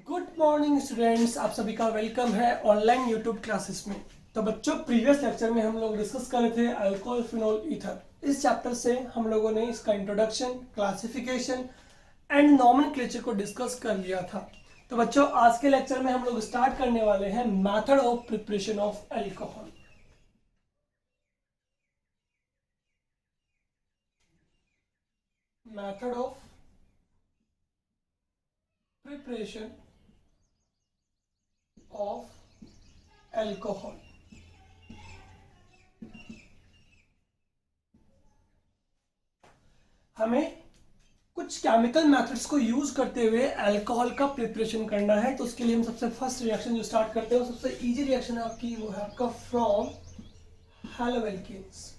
Good morning students, आप सभी का वेलकम है ऑनलाइन यूट्यूब क्लासेस में। तो बच्चों, प्रीवियस लेक्चर में हम लोग डिस्कस कर रहे थे अल्कोहल फिनोल ईथर। इस चैप्टर से हम लोगों ने इसका इंट्रोडक्शन, क्लासिफिकेशन एंड नॉमेनक्लेचर को डिस्कस कर लिया था। तो बच्चों, आज के लेक्चर में हम लोग स्टार्ट करने वाले हैं method of preparation of alcohol. Method of preparation of alcohol. हमें कुछ केमिकल मेथड्स को यूज करते हुए अल्कोहल का प्रिपरेशन करना है। तो उसके लिए हम सबसे फर्स्ट रिएक्शन जो स्टार्ट करते हैं, सबसे इजी रिएक्शन है आपकी, वो है आपका फ्रॉम हैलोएल्केन्स।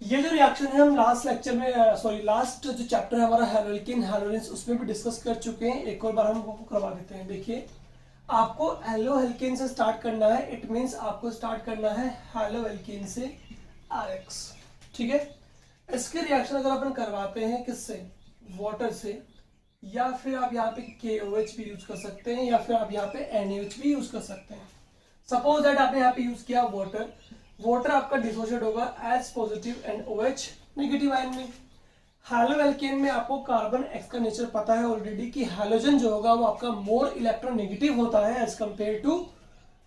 ये जो रिएक्शन है हम लास्ट लेक्चर में लास्ट जो चैप्टर है हमारा हैलोएल्केन हैलोजेंस, उसमें भी डिस्कस कर चुके हैं। एक और बार हम वो करवा देते हैं। देखिए, आपको हैलोएल्केन से स्टार्ट करना है। इट मींस आपको स्टार्ट करना है हैलोएल्केन से RX, ठीक है। इसके रिएक्शन अगर अपन करवाते हैं किससे, वाटर से, या फिर आप यहाँ पे KOH भी यूज कर सकते हैं, या फिर आप यहाँ पे NaOH भी यूज कर सकते हैं। सपोज दैट आपने यहाँ पे यूज किया वाटर, वाटर आपका डिसोशिएट होगा as positive and OH negative ion में। हैलोएल्केन में आपको कार्बन X का नेचर पता है ऑलरेडी कि हैलोजन जो होगा वो आपका मोर इलेक्ट्रोनेगेटिव होता है एज कंपेयर टू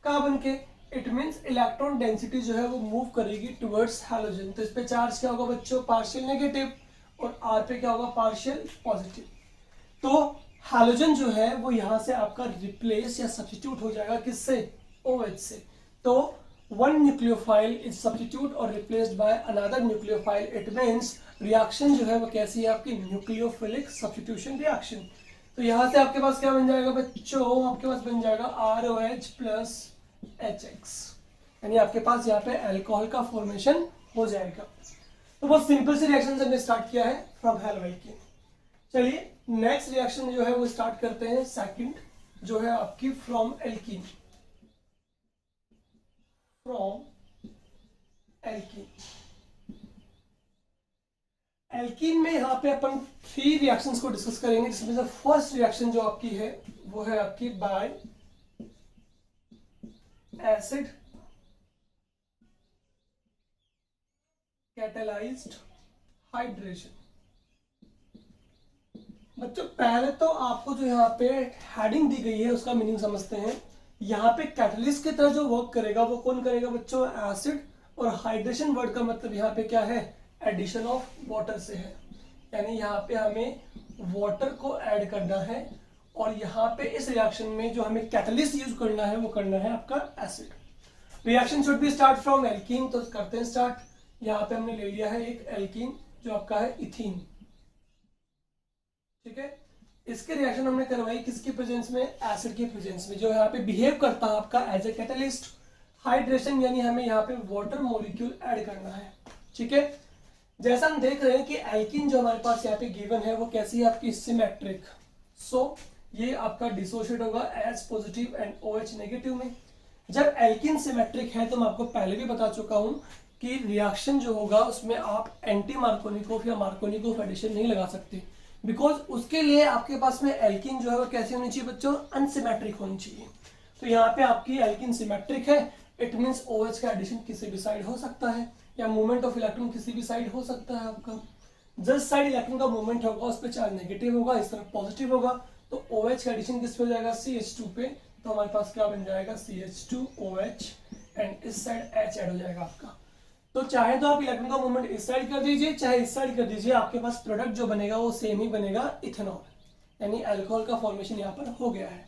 कार्बन के। इट मींस इलेक्ट्रॉन डेंसिटी जो है वो मूव करेगी टुवर्ड्स हैलोजन। तो इस पे चार्ज क्या होगा बच्चों, पार्शियल नेगेटिव, और R पे क्या होगा, पार्शियल पॉजिटिव। तो हैलोजन जो है वो यहाँ से आपका रिप्लेस या सब्स्टिट्यूट हो जाएगा किससे, OH से। तो one nucleophile is substitute or replaced by another nucleophile. It means reaction जो है वो कैसी है आपकी, न्यूक्लियोफिलिक सब्स्टिट्यूशन रिएक्शन। तो यहाँ से आपके पास क्या बन जाएगा बच्चों, आपके पास बन जाएगा ROH प्लस HX, यानी आपके पास यहाँ पे अल्कोहल का फॉर्मेशन हो जाएगा। तो बहुत सिंपल सी रिएक्शन हमने स्टार्ट किया है फ्रॉम हैलोएल्केन। चलिए नेक्स्ट रिएक्शन जो है वो स्टार्ट करते हैं, सेकंड जो है आपकी from alkene. From alkene, alkene में यहाँ पे अपन 3 रिएक्शंस को डिस्कस करेंगे, जिसमें से फर्स्ट रिएक्शन जो आपकी है वो है आपकी बाय एसिड कैटालाइज्ड हाइड्रेशन। बच्चों, पहले तो आपको जो यहाँ पे हेडिंग दी गई है उसका मीनिंग समझते हैं। यहाँ पे कैटलिस्ट की तरह जो वर्क करेगा वो कौन करेगा बच्चों, एसिड। और हाइड्रेशन वर्ड का मतलब यहाँ पे क्या है, एडिशन ऑफ वाटर से है, यानी यहाँ पे हमें वाटर को ऐड करना है। और यहाँ पे इस रिएक्शन में जो हमें कैटलिस्ट यूज करना है वो करना है आपका acid. Reaction should be start from alkene, तो करते हैं स्टार्ट। यहाँ पे हमने ले लिया है एक एल्कीन जो आपका है इथीन, ठीक है। इसके रिएक्शन हमने करवाई किसकी प्रेजेंस में, एसिड के प्रेजेंस में, जो यहाँ पे बिहेव करता है आपका एज ए कैटलिस्ट। हाइड्रेशन यानी हमें यहाँ पे वाटर मॉलिक्यूल ऐड करना है, ठीक है। जैसा हम देख रहे हैं कि एल्कीन जो हमारे पास यहाँ पे गिवन है वो कैसी है आपकी, सिमेट्रिक। सो ये आपका डिसोशिएट होगा as positive and OH negative में। जब एल्कीन सिमेट्रिक है तो मैं आपको पहले भी बता चुका हूं कि रिएक्शन जो होगा उसमें आप एंटी मार्कोनिकोव या मार्कोनिकोव एडिशन नहीं लगा सकते, बिकॉज उसके लिए आपके पास में एल्कीन जो है वो कैसी होनी चाहिए बच्चों, अनसिमेट्रिक होनी चाहिए। तो यहाँ पे आपकी एल्कीन सिमेट्रिक है, इट मींस OH का एडिशन किसी भी साइड हो सकता है, या मूवमेंट ऑफ इलेक्ट्रॉन किसी भी साइड हो सकता है आपका। जिस साइड इलेक्ट्रॉन का मूवमेंट होगा उस पर चार्ज नेगेटिव होगा, इस तरफ पॉजिटिव होगा। तो OH का एडिशन किस पे हो जाएगा, CH2 पे। तो हमारे पास क्या बन जाएगा, CH2OH, एंड इस साइड H ऐड हो जाएगा आपका। तो चाहे तो आप इलेक्ट्रॉन का मूवमेंट इस साइड कर दीजिए, चाहे इस साइड कर दीजिए, आपके पास प्रोडक्ट जो बनेगा वो सेम ही बनेगा, इथेनॉल, यानी अल्कोहल का फॉर्मेशन यहाँ पर हो गया है।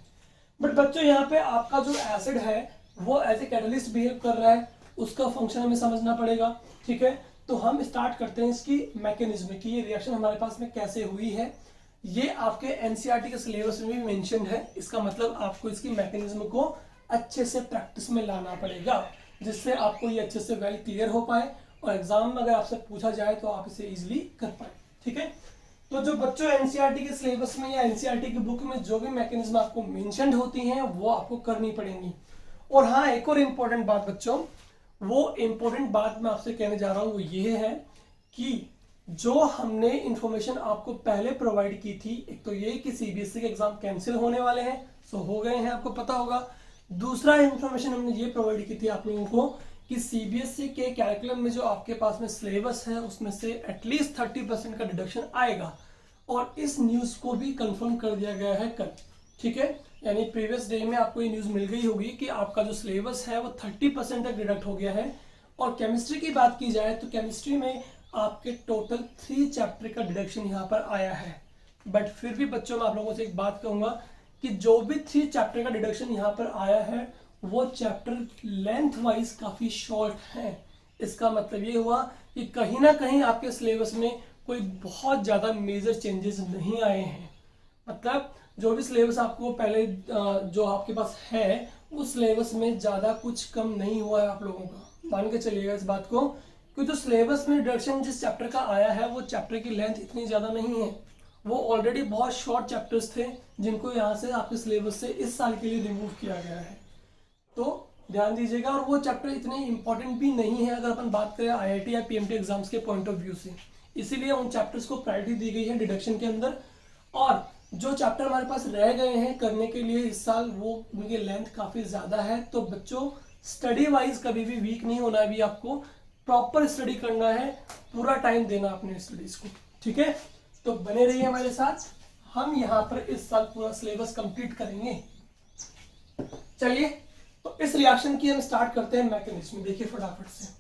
बट बच्चों, यहाँ पे आपका जो एसिड है वो एज ए कैटलिस्ट बिहेव कर रहा है, उसका फंक्शन हमें समझना पड़ेगा, ठीक है। तो हम स्टार्ट करते हैं इसकी मैकेनिज्म की, ये रिएक्शन हमारे पास में कैसे हुई है। ये आपके NCERT के सिलेबस में भी मेंशन्ड है। इसका मतलब आपको इसकी मैकेनिज्म को अच्छे से प्रैक्टिस में लाना पड़ेगा, जिससे आपको ये अच्छे से वेल क्लियर हो पाए और एग्जाम में अगर आपसे पूछा जाए तो आप इसे इजीली कर पाए, ठीक है। तो जो बच्चों NCERT के सिलेबस में या NCERT की बुक में जो भी मैकेनिज्म आपको मेंशन्ड होती हैं वो आपको करनी पड़ेंगी। और हाँ, एक और इम्पोर्टेंट बात बच्चों, वो इम्पोर्टेंट बात मैं आपसे कहने जा रहा हूँ वो ये है कि जो हमने इंफॉर्मेशन आपको पहले प्रोवाइड की थी, एक तो ये कि सीबीएसई के एग्जाम कैंसिल होने वाले हैं, सो हो गए हैं, आपको पता होगा। दूसरा इंफॉर्मेशन हमने ये प्रोवाइड की थी आप लोगों को कि सीबीएसई के कैरिकुलम में जो आपके पास में सिलेबस है उसमें से एटलीस्ट 30% का डिडक्शन आएगा, और इस न्यूज को भी कंफर्म कर दिया गया है कल, ठीक है। यानी प्रीवियस डे में आपको ये न्यूज मिल गई होगी कि आपका जो सिलेबस है वो 30% तक डिडक्ट हो गया है। और केमिस्ट्री की बात की जाए तो केमिस्ट्री में आपके टोटल 3 चैप्टर का डिडक्शन यहाँ पर आया है। बट फिर भी बच्चों, मैं आप लोगों से एक बात कहूंगा कि जो भी 3 चैप्टर का डिडक्शन यहाँ पर आया है वो चैप्टर लेंथ वाइज काफी शॉर्ट है। इसका मतलब ये हुआ कि कहीं ना कहीं आपके सिलेबस में कोई बहुत ज्यादा मेजर चेंजेस नहीं आए हैं। मतलब जो भी सिलेबस आपको पहले जो आपके पास है उस सिलेबस में ज्यादा कुछ कम नहीं हुआ है आप लोगों का, मान के चलिएगा इस बात को। क्योंकि जो सिलेबस में रिडक्शन जिस चैप्टर का आया है वो चैप्टर की लेंथ इतनी ज्यादा नहीं है, वो ऑलरेडी बहुत शॉर्ट चैप्टर्स थे जिनको यहाँ से आपके सिलेबस से इस साल के लिए रिमूव किया गया है, तो ध्यान दीजिएगा। और वो चैप्टर इतने इंपॉर्टेंट भी नहीं है अगर अपन बात करें आईआईटी या पीएमटी एग्जाम्स के पॉइंट ऑफ व्यू से, इसीलिए उन चैप्टर्स को प्रायोरिटी दी गई है डिडक्शन के अंदर। और जो चैप्टर हमारे पास रह गए हैं करने के लिए इस साल, वो उनकी लेंथ काफी ज्यादा है। तो बच्चों, स्टडी वाइज कभी भी वीक नहीं होना है, अभी आपको प्रॉपर स्टडी करना है, पूरा टाइम देना अपने स्टडीज को, ठीक है। तो बने रहिए हमारे साथ, हम यहाँ पर इस साल पूरा सिलेबस कंप्लीट करेंगे। चलिए, तो इस रिएक्शन की हम स्टार्ट करते हैं मैकेनिज्म। देखिए फटाफट से,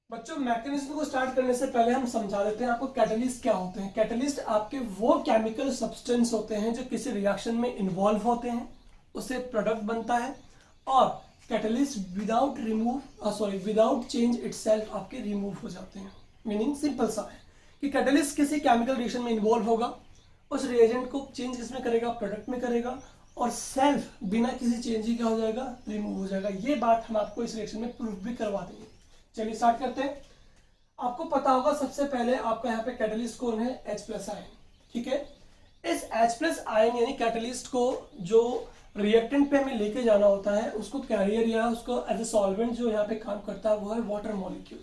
बच्चों मैकेनिज्म को स्टार्ट करने से पहले हम समझा देते हैं आपको कैटलिस्ट क्या होते हैं। कैटलिस्ट आपके वो केमिकल सब्सटेंस होते हैं जो किसी रिएक्शन में इन्वॉल्व होते हैं, उससे प्रोडक्ट बनता है, और कैटलिस्ट विदाउट चेंज इटसेल्फ आपके रिमूव हो जाते हैं। मीनिंग सिंपल सा है कि कैटलिस्ट किसी केमिकल रिएक्शन में इन्वॉल्व होगा, उस रिएजेंट को चेंज किसमें करेगा, प्रोडक्ट में करेगा, और सेल्फ बिना किसी चेंज ही क्या हो जाएगा, रिमूव हो जाएगा। ये बात हम आपको इस रिएक्शन में प्रूफ भी करवा देंगे। चलिए स्टार्ट करते हैं। आपको पता होगा सबसे पहले आपका यहाँ पे कैटलिस्ट कौन है, H+ आयन, ठीक है। इस H+ आयन यानी कैटलिस्ट को जो रिएक्टेंट पे हमें लेके जाना होता है, उसको कैरियर या उसको एज ए सॉल्वेंट जो यहाँ पे काम करता है वो है वाटर मॉलिक्यूल।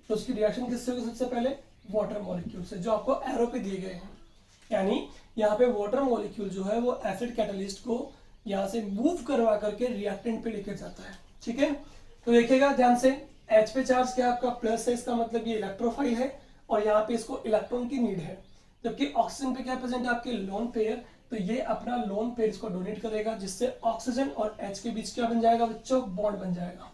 तो उसकी रिएक्शन किससे होगी, सबसे पहले वाटर मॉलिक्यूल से, जो आपको एरो पे दिए गए हैं। यानी यहाँ पे वाटर मॉलिक्यूल जो है वो एसिड कैटलिस्ट को यहाँ से मूव करवा करके रिएक्टेंट पे लेके जाता है, ठीक है। तो देखिएगा ध्यान से, H पे चार्ज क्या आपका प्लस है, इसका मतलब ये इलेक्ट्रोफाइल है, और यहाँ पे इसको इलेक्ट्रॉन की नीड है। जबकि ऑक्सीजन पे क्या प्रेजेंट है, आपके लोन पेयर, तो ये अपना लोन पेयर इसको डोनेट करेगा, जिससे ऑक्सीजन और H के बीच क्या बन जाएगा बच्चों, बॉन्ड बन जाएगा।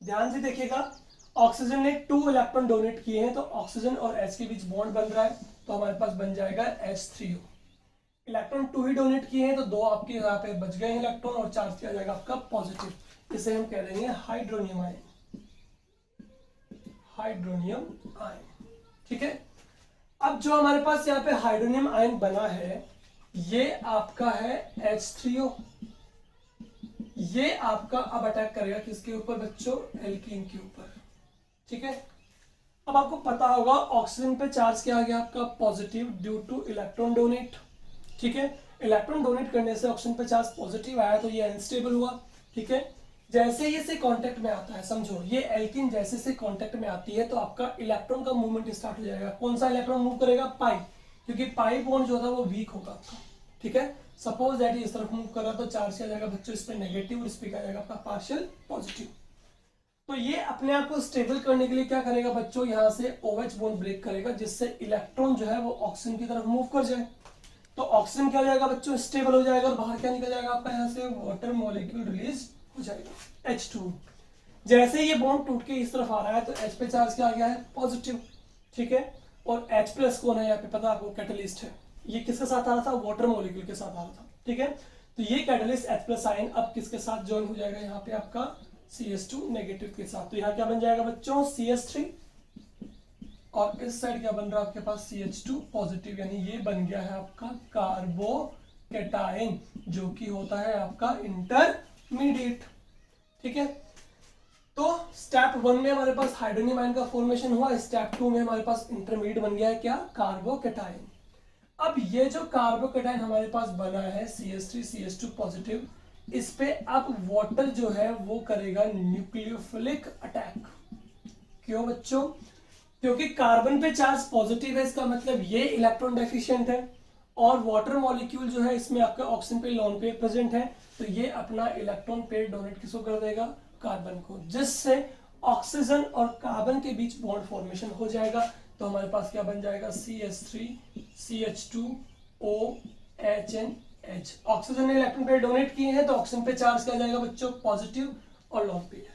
ध्यान से देखिएगा, ऑक्सीजन ने 2 इलेक्ट्रॉन डोनेट किए हैं, तो ऑक्सीजन और H के बीच बॉन्ड बन रहा है, तो हमारे पास बन जाएगा H3O। इलेक्ट्रॉन 2 ही डोनेट किए हैं, तो 2 आपके यहाँ पे बच गए हैं इलेक्ट्रॉन, और चार्ज किया जाएगा आपका पॉजिटिव। इसे हम कह देंगे हाइड्रोनियम आयन, हाइड्रोनियम आयन, ठीक है। अब जो हमारे पास यहाँ पे हाइड्रोनियम आयन बना है, ये आपका है H3O। ये आपका अब अटैक करेगा किसके ऊपर बच्चों, एल्कीन के ऊपर, ठीक है। अब आपको पता होगा ऑक्सीजन पे चार्ज क्या आ गया आपका, positive, due two electron donate, ठीक है। इलेक्ट्रॉन डोनेट करने से ऑक्सीजन पे चार्ज पॉजिटिव आया, तो ये अनस्टेबल हुआ, ठीक है। जैसे ही से कांटेक्ट में आता है, समझो ये एल्कीन जैसे से कांटेक्ट में आती है, तो आपका इलेक्ट्रॉन का मूवमेंट स्टार्ट हो जाएगा। कौन सा इलेक्ट्रॉन मूव करेगा, पाई, क्योंकि पाई बॉन्ड जो था वो वीक होगा आपका, ठीक है। सपोज दैट इस तरफ मूव कर रहा, तो चार्ज किया जाएगा बच्चों इस पे नेगेटिव, और इस पे क्या जाएगा आपका पार्शियल पॉजिटिव। तो ये अपने आप को स्टेबल करने के लिए क्या करेगा बच्चों, यहाँ से OH बॉन्ड ब्रेक करेगा, जिससे इलेक्ट्रॉन जो है वो ऑक्सीजन की तरफ मूव कर जाए। तो ऑक्सीजन क्या हो जाएगा बच्चों, स्टेबल हो जाएगा, और बाहर क्या निकल जाएगा आपका, यहाँ से वाटर मॉलिक्यूल रिलीज हो जाएगा, H2। जैसे ये बॉन्ड टूट के इस तरफ आ रहा है, तो H पे चार्ज क्या आ गया है, पॉजिटिव, ठीक है। और H+ कौन है यहाँ पे, पता आपको, कैटलिस्ट है। ये किसके साथ आ रहा था, वाटर मॉलिक्यूल के साथ आ रहा था, ठीक है। तो ये कैटलिस्ट H+ आयन अब किसके साथ ज्वाइन हो जाएगा, यहाँ पे आपका CH2 नेगेटिव के साथ। तो यहाँ क्या बन जाएगा बच्चों, CH3, और इस साइड क्या बन रहा है आपके पास, CH2 पॉजिटिव, यानी ये बन गया है आपका कार्बोकेटायन, जो कि होता है आपका इंटरमीडिएट, ठीक है। तो स्टेप 1 में हमारे पास हाइड्रोनियम आयन का फॉर्मेशन हुआ, स्टेप 2 में हमारे पास इंटरमीडिएट बन गया है क्या, कार्बोकेटायन। अब ये जो कार्बोकेटायन हमारे पास बना है CH3 CH2 पॉजिटिव, इस पे अब वाटर जो है वो करेगा न्यूक्लियोफिलिक अटैक। क्यों बच्चों? क्योंकि कार्बन पे चार्ज पॉजिटिव है, इसका मतलब ये इलेक्ट्रॉन डेफिशिएंट है, और वाटर मॉलिक्यूल जो है इसमें आपका ऑक्सीजन पे लोन पेयर प्रेजेंट है, तो ये अपना इलेक्ट्रॉन पेयर डोनेट किसको कर देगा? कार्बन को, जिससे ऑक्सीजन और कार्बन के बीच बॉन्ड फॉर्मेशन हो जाएगा। तो हमारे पास क्या बन जाएगा? CH3 CH2OHNH। ऑक्सीजन ने इलेक्ट्रॉन पेयर डोनेट किए हैं तो ऑक्सीजन पे चार्ज क्या जाएगा बच्चों? पॉजिटिव और लोन पेयर।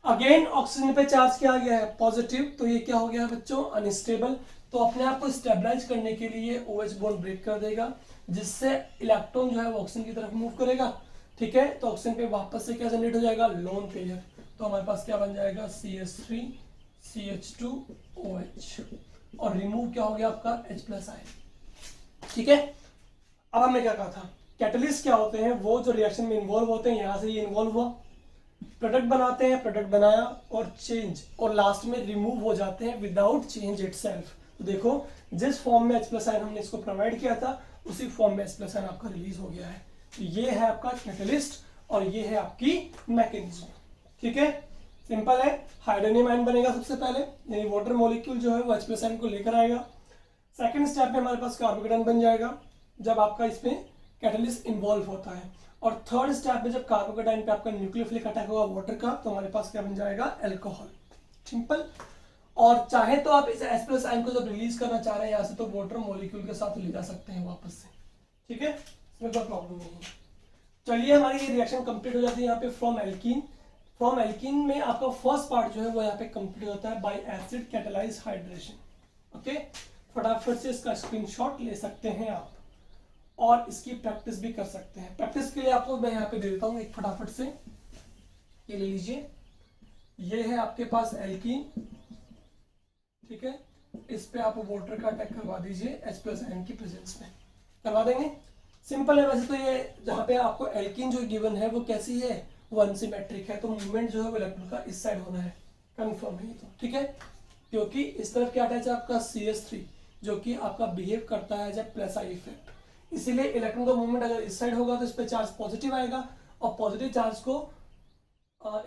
अगेन ऑक्सीजन पे चार्ज क्या आ गया है? पॉजिटिव, तो ये क्या हो गया बच्चों? अनस्टेबल। तो अपने आप को स्टेबलाइज करने के लिए OH बॉन्ड ब्रेक कर देगा, जिससे इलेक्ट्रॉन जो है वो ऑक्सीजन की तरफ मूव करेगा। ठीक है, तो ऑक्सीजन पे वापस से क्या जनरेट हो जाएगा? Lone pair. तो हमारे पास क्या बन जाएगा? CH3 CH2OH, और रिमूव क्या हो गया आपका? H+ ion. ठीक है, अब हमने क्या कहा था? कैटलिस्ट क्या होते हैं? वो जो रिएक्शन में इन्वॉल्व होते हैं, यहां से ये इन्वॉल्व हुआ, प्रोडक्ट बनाते हैं, प्रोडक्ट बनाया और चेंज, और लास्ट में रिमूव हो जाते हैं विदाउट चेंज इटसेल्फ। तो देखो, जिस फॉर्म में H+ आयन हमने इसको प्रोवाइड किया था, उसी फॉर्म में H+ आयन आपका रिलीज हो गया है। तो ये है आपका कैटलिस्ट और ये है आपकी मैकेनिज्म। ठीक है, सिंपल है। हाइड्रोनियम आयन बनेगा सबसे पहले, यानी वाटर मॉलिक्यूल जो है वो H+ आयन को लेकर आएगा। सेकंड स्टेप में हमारे पास कार्बोकेटायन बन जाएगा जब आपका इसमें कैटलिस्ट इन्वॉल्व होता है, और थर्ड स्टेप में जब कार्बोकेटायन पे आपका न्यूक्लियोफिलिक अटैक होगा वाटर का, तो हमारे पास क्या बन जाएगा? अल्कोहल। सिंपल। और चाहे तो आप इस H+ आयन को जब रिलीज करना चाह रहे हैं यहाँ से, तो वाटर मॉलिक्यूल के साथ ले जा सकते हैं वापस से। ठीक है, इसमें कोई प्रॉब्लम नहीं है। चलिए, हमारी ये रिएक्शन कंप्लीट हो जाती है यहाँ पे फ्रॉम एल्कीन। फ्रॉम एल्कीन में आपका फर्स्ट पार्ट जो है वो यहाँ पे कंप्लीट होता है bye acid catalysed hydration. Okay, फटाफट से इसका स्क्रीनशॉट ले सकते हैं आप, और इसकी प्रैक्टिस भी कर सकते हैं। प्रैक्टिस के लिए आपको मैं यहाँ पे दे देता हूँ एक, फटाफट से ये ले लीजिए। ये है आपके पास एल्कीन। ठीक है, इस पे आप वाटर का अटैक करवा दीजिए H+ आयन की प्रेजेंस में, करवा देंगे। सिंपल है। वैसे तो ये जहाँ पे आपको एल्कीन जो गिवन है वो कैसी है? वो अनसिमेट्रिक है, तो मूवमेंट जो है वो इलेक्ट्रॉन का इस साइड होना है, कंफर्म है तो। ठीक है, क्योंकि इस तरफ क्या अटैच है आपका? CH3, जो कि आपका बिहेव करता है जब प्लस आई इफेक्ट, इसीलिए इलेक्ट्रॉन का मूवमेंट अगर इस साइड होगा तो इस पर चार्ज पॉजिटिव आएगा, और पॉजिटिव चार्ज को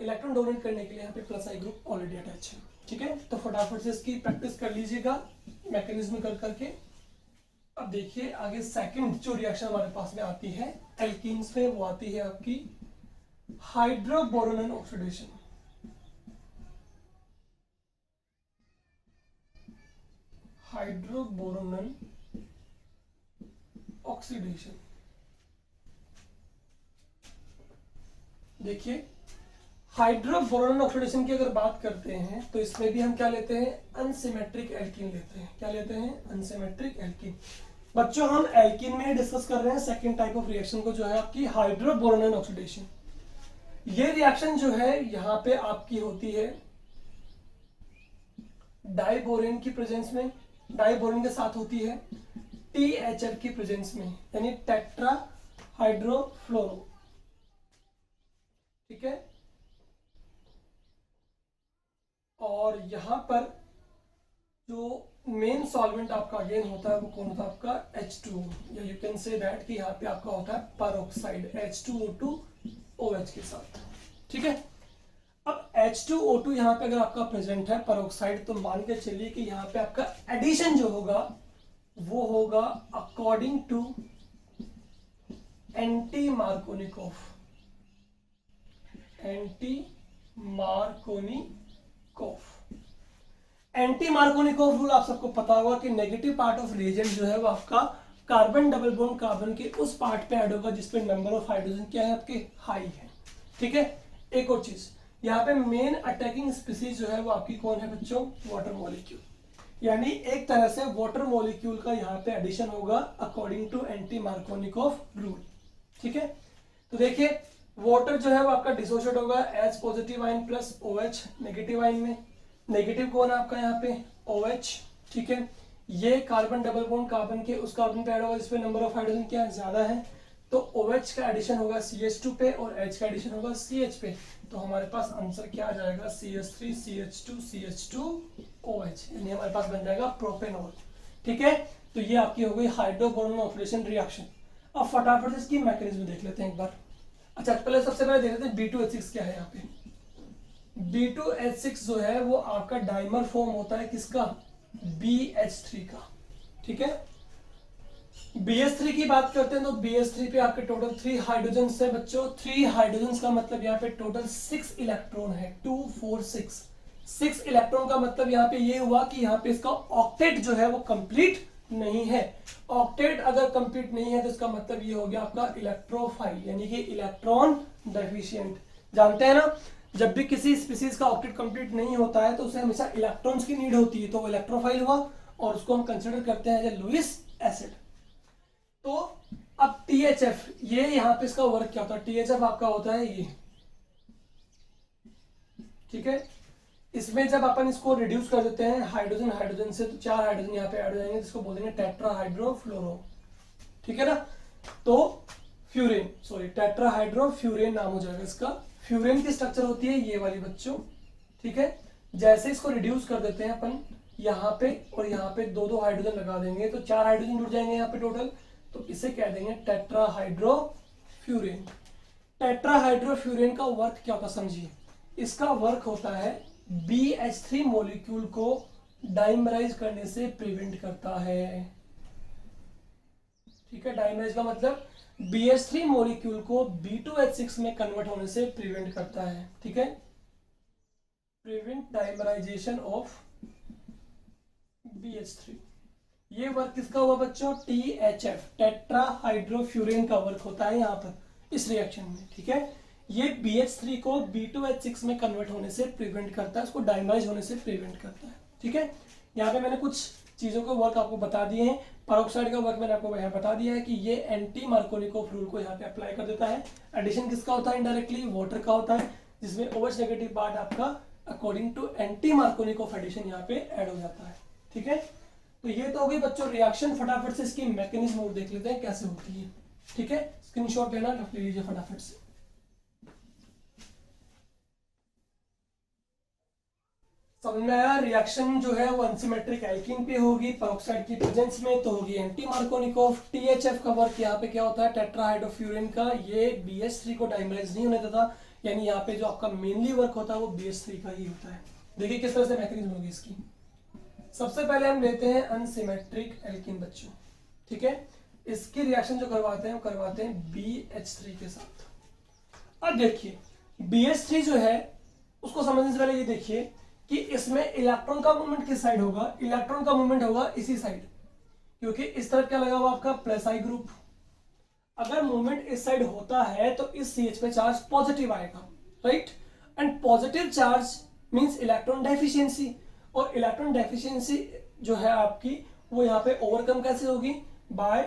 इलेक्ट्रॉन डोनेट करने के लिए यहाँ पे प्लस आई ग्रुप ऑलरेडी अटैच है। ठीक है, तो फटाफट से इसकी प्रैक्टिस कर लीजिएगा मैकेनिज्म कर करके। अब देखिए आगे सेकंड जो रिएक्शन हमारे पास में आती है एल्कीन्स में, वो आती है आपकी हाइड्रोबोरोनन ऑक्सीडेशन। हाइड्रोबोरोनन ऑक्सीडेशन। देखिए, हाइड्रोबोरोनन ऑक्सीडेशन की अगर बात करते हैं तो इसमें भी हम क्या लेते हैं? अनसिमेट्रिक एल्कीन लेते हैं। क्या लेते हैं? Unsymmetric alkene. बच्चों, हम एल्कीन में डिस्कस कर रहे हैं सेकंड टाइप ऑफ रिएक्शन को, जो है आपकी हाइड्रोबोरोनन ऑक्सीडेशन। ये रिएक्शन जो है यहाँ पे आपकी होती है डाइबोरेन की प्रेजेंस में, डाइबोरेन के साथ होती है THF की प्रेजेंस में, यानी टेट्रा हाइड्रोफ्लोरो। ठीक है, और यहां पर जो मेन सॉल्वेंट आपका अगेन होता है वो कौन होता है? आपका H2O, या यू कैन से दैट कि यहाँ पे आपका होता है पेरोक्साइड H2O2 OH के साथ। ठीक है, अब H2O2 यहाँ पे अगर आपका प्रेजेंट है पेरोक्साइड, तो मान के चलिए कि यहाँ पे आपका एडिशन जो होगा वो होगा according to anti Markovnikov. Anti Markovnikov rule आप सबको पता होगा कि नेगेटिव पार्ट ऑफ रिएजेंट जो है वो आपका कार्बन डबल बॉन्ड कार्बन के उस पार्ट पे ऐड होगा जिसपे नंबर ऑफ हाइड्रोजन क्या है? आपके हाई है। ठीक है, एक और चीज, यहाँ पे मेन अटैकिंग स्पीसीज जो है वो आपकी कौन है बच्चों? Water molecule. यानी एक तरह से वाटर मॉलिक्यूल का यहाँ पे एडिशन होगा according to anti Markovnikov rule. ठीक है, तो देखिए वाटर जो है वो आपका डिसोशिएट होगा H positive ion plus OH negative ion में। नेगेटिव कौन है आपका यहाँ पे? OH। ठीक है, ये कार्बन डबल बॉन्ड कार्बन के उस कार्बन पे ऐड होगा जिसपे नंबर ऑफ हाइड्रोजन क्या है? ज्यादा है, तो OH का एडिशन होगा CH2 पे और H का एडिशन होगा CH पे। तो हमारे पास आंसर क्या आ जाएगा? CH3 CH2 CH2OH, यानी हमारे पास बन जाएगा प्रोपेनॉल। ठीक है, तो ये आपकी हो गई हाइड्रोबोरोनन ऑक्सीडेशन रिएक्शन। अब फटाफट से इसकी मैकेनिज्म देख लेते हैं एक बार। अच्छा पहले सबसे पहले देख लेते हैं B2H6 क्या है यहाँ पे। B2H6 जो है वो आपका डाइमर फॉर्म होता है किसका, BH3 का, ठीक है। BH3 की बात करते हैं तो BH3 पे आपके टोटल 3 हाइड्रोजन है बच्चों। 3 हाइड्रोजन का मतलब यहाँ पे टोटल 6 इलेक्ट्रॉन है, 2 4 6। 6 इलेक्ट्रॉन का मतलब यहाँ पे ये हुआ कि यहाँ पे इसका ऑक्टेट जो है वो कंप्लीट नहीं है। ऑक्टेट अगर कंप्लीट नहीं है तो इसका मतलब ये हो गया आपका इलेक्ट्रोफाइल, यानी कि इलेक्ट्रॉन डेफिशिएंट। जानते हैं ना, जब भी किसी स्पीसीज का ऑक्टेट कंप्लीट नहीं होता है तो उसे हमेशा इलेक्ट्रॉन्स की नीड होती है, तो वो इलेक्ट्रोफाइल हुआ और उसको हम कंसिडर करते हैं एज लुईस एसिड। तो अब THF, ये यहाँ पे इसका वर्क क्या होता है, THF आपका होता है ये, ठीक है। इसमें जब अपन इसको रिड्यूस कर देते हैं हाइड्रोजन हाइड्रोजन से, तो 4 हाइड्रोजन यहाँ पे ऐड हो जाएंगे, जिसको बोलेंगे टेट्राहाइड्रोफ्लोरो, ठीक है ना। तो फ्यूरेन, सॉरी टेट्राहाइड्रोफ्यूरेन नाम हो जाएगा इसका। फ्यूरेन की स्ट्रक्चर होती है ये वाली बच्चों, ठीक है। जैसे इसको रिड्यूस कर देते हैं अपन यहाँ पे और यहाँ पे 2 हाइड्रोजन लगा देंगे तो 4 हाइड्रोजन जुड़ जाएंगे यहाँ पे टोटल, तो इसे कह देंगे टेट्राहाइड्रोफ्यूरेन। टेट्राहाइड्रोफ्यूरेन का वर्क क्या होता है समझिए। इसका वर्क होता है BH3 मॉलिक्यूल को डाइमराइज करने से प्रिवेंट करता है, ठीक है। डाइमराइज का मतलब BH3 मॉलिक्यूल को B2H6 में कन्वर्ट होने से प्रिवेंट करता है, ठीक है। प्रिवेंट डाइमराइजेशन ऑफ BH3, ये वर्क किसका हुआ बच्चों, THF टेट्राहाइड्रोफ्यूरेन का वर्क होता है यहाँ पर इस रिएक्शन में, ठीक है। ये BH3 को B2H6 में कन्वर्ट होने से प्रिवेंट करता है, उसको डाइमराइज होने से प्रिवेंट करता है, ठीक है। यहाँ पे मैंने कुछ चीजों का वर्क आपको बता दिए हैं। पेरोक्साइड का वर्क मैंने आपको यहाँ बता दिया है कि ये एंटी मार्कोनिकोव रूल को यहाँ पे अप्लाई कर देता है। एडिशन किसका होता है, इनडायरेक्टली वाटर का होता है, जिसमें OH नेगेटिव पार्ट आपका according to anti Markovnikov addition यहाँ पे ऐड हो जाता है, ठीक है। तो ये तो हो गई बच्चों रिएक्शन। फटाफट से इसकी मैकेनिज्म और देख लेते हैं कैसे होती है, ठीक है। स्क्रीनशॉट लेना, ले लीजिए फटाफट से। समझ में आया। रिएक्शन जो है वो अनसिमेट्रिक एल्कीन पे होगी पेरोक्साइड की प्रेजेंस में, तो होगी एंटी मार्कोनिकोव। THF का वर्क यहाँ पे क्या होता है, टेट्राहाइड्रोफ्यूरेन का, ये BH3 को डाइमराइज नहीं होने देता, यानी यहाँ पे जो आपका मेनली वर्क होता है वो BH3 का ही होता है। देखिए किस तरह से मैकेनिज्म होगी इसकी। सबसे पहले हम लेते हैं अनसिमेट्रिक एल्कीन बच्चों, ठीक है। इसकी रिएक्शन जो करवाते हैं वो करवाते हैं BH3 के साथ। अब देखिए BH3 जो है उसको समझने से पहले ये देखिए कि इसमें इलेक्ट्रॉन का मूवमेंट किस साइड होगा, इलेक्ट्रॉन का मूवमेंट होगा इसी साइड, क्योंकि इस तरफ क्या लगा हुआ आपका प्लस आई ग्रुप। अगर मूवमेंट इस साइड होता है तो इस CH पे चार्ज पॉजिटिव आएगा, right. And positive charge means electron deficiency, और इलेक्ट्रॉन डेफिशिएंसी जो है आपकी वो यहाँ पे ओवरकम कैसे होगी, बाय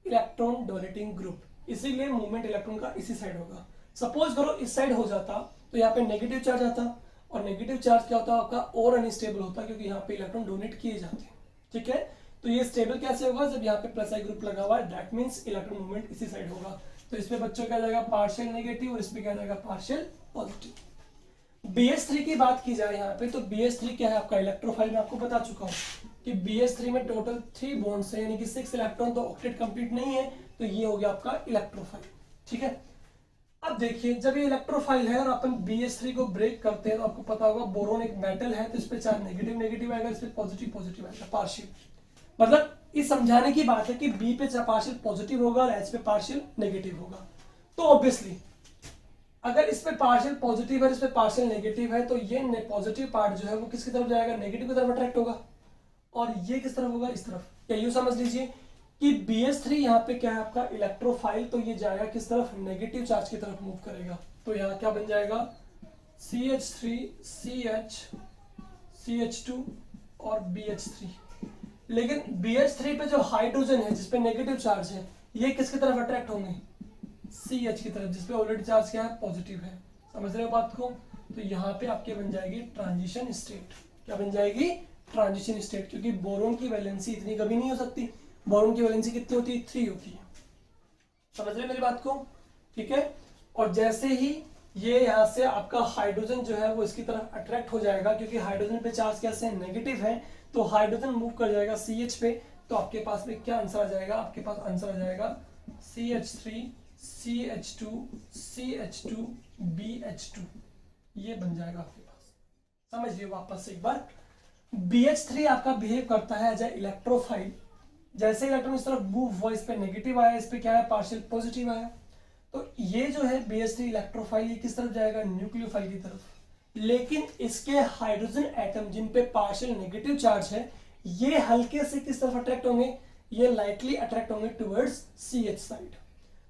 इलेक्ट्रॉन डोनेटिंग ग्रुप। इसीलिए मूवमेंट इलेक्ट्रॉन का इसी साइड होगा। सपोज करो इस साइड हो जाता तो यहाँ पे नेगेटिव चार्ज आता, और नेगेटिव चार्ज क्या होता है आपका, और अनस्टेबल होता है, क्योंकि यहाँ पे इलेक्ट्रॉन डोनेट किए जाते हैं, ठीक है। तो ये स्टेबल कैसे होगा, जब यहाँ पे प्लस आई ग्रुप लगा हुआ है, दैट मींस इलेक्ट्रॉन मूवमेंट इसी साइड होगा। तो इसमें बच्चों क्या जाएगा पार्शियल नेगेटिव, और इसमें क्या जाएगा पार्शियल पॉजिटिव। BH3 की बात की जाए यहाँ पे, तो BH3 क्या है आपका इलेक्ट्रोफाइल, मैं आपको बता चुका हूँ कि BH3 में टोटल 3 बॉन्ड्स है, यानी कि 6 इलेक्ट्रॉन, तो ऑक्टेट कंप्लीट नहीं है, तो ये हो गया आपका इलेक्ट्रोफाइल, ठीक है। अब देखिए जब ये इलेक्ट्रोफाइल है और अपन BH3 को ब्रेक करते हैं तो आपको पता होगा बोरोन एक मेटल है, तो इस पे चार्ज नेगेटिव नेगेटिव आएगा, इस पे पॉजिटिव पॉजिटिव आएगा, पार्शियल। मतलब इस समझाने की बात है कि B पे पार्शियल पॉजिटिव होगा और H पे पार्शियल नेगेटिव होगा। तो ऑब्वियसली अगर इस पे पार्शियल पॉजिटिव है, इस पे पार्शियल नेगेटिव है, तो ये पॉजिटिव पार्ट जो है वो किसकी तरफ जाएगा, नेगेटिव की तरफ अट्रैक्ट होगा, और ये किस तरफ होगा, इस तरफ। या यूं समझ लीजिए कि BH3 यहाँ पे क्या है आपका इलेक्ट्रोफाइल, तो ये जाएगा किस तरफ, नेगेटिव चार्ज की तरफ मूव करेगा। तो यहाँ क्या बन जाएगा CH3 CH CH2 और BH3। लेकिन BH3 पे जो हाइड्रोजन है जिसपे नेगेटिव चार्ज है, ये किसकी तरफ अट्रैक्ट होंगे, CH की तरफ, जिसपे ऑलरेडी चार्ज क्या है, पॉजिटिव है। समझ रहे हो बात को। तो यहाँ पे आपके बन जाएगी ट्रांजिशन स्टेट। क्या बन जाएगी, ट्रांजिशन स्टेट, क्योंकि बोरोन की वैलेंसी इतनी कभी नहीं हो सकती। बोरोन की वैलेंसी कितनी होती है, 3 होती है। समझ रहे मेरी बात को, ठीक है। और जैसे ही ये यहाँ से आपका हाइड्रोजन जो है वो इसकी तरफ अट्रैक्ट हो जाएगा, क्योंकि हाइड्रोजन पे चार्ज कैसे नेगेटिव है, तो हाइड्रोजन मूव कर जाएगा CH पे, तो आपके पास में क्या आंसर आ जाएगा, आपके पास आंसर आ जाएगा CH3 CH2 CH2 BH2, ये बन जाएगा आपके पास। समझिए वापस से एक बार, BH3 आपका बिहेव करता है एज ए इलेक्ट्रोफाइल। जैसे इलेक्ट्रॉन इस तरफ मूव हुआ, इस पे नेगेटिव आया, इस पे क्या है, पार्शियल पॉजिटिव आया। तो ये जो है BH3 इलेक्ट्रोफाइल, ये किस तरफ जाएगा, न्यूक्लियोफाइल की तरफ। लेकिन इसके हाइड्रोजन एटम जिन पे पार्शियल नेगेटिव चार्ज है, ये हल्के से किस तरफ अट्रैक्ट होंगे, ये लाइटली अट्रैक्ट होंगे टुवर्ड्स CH साइड।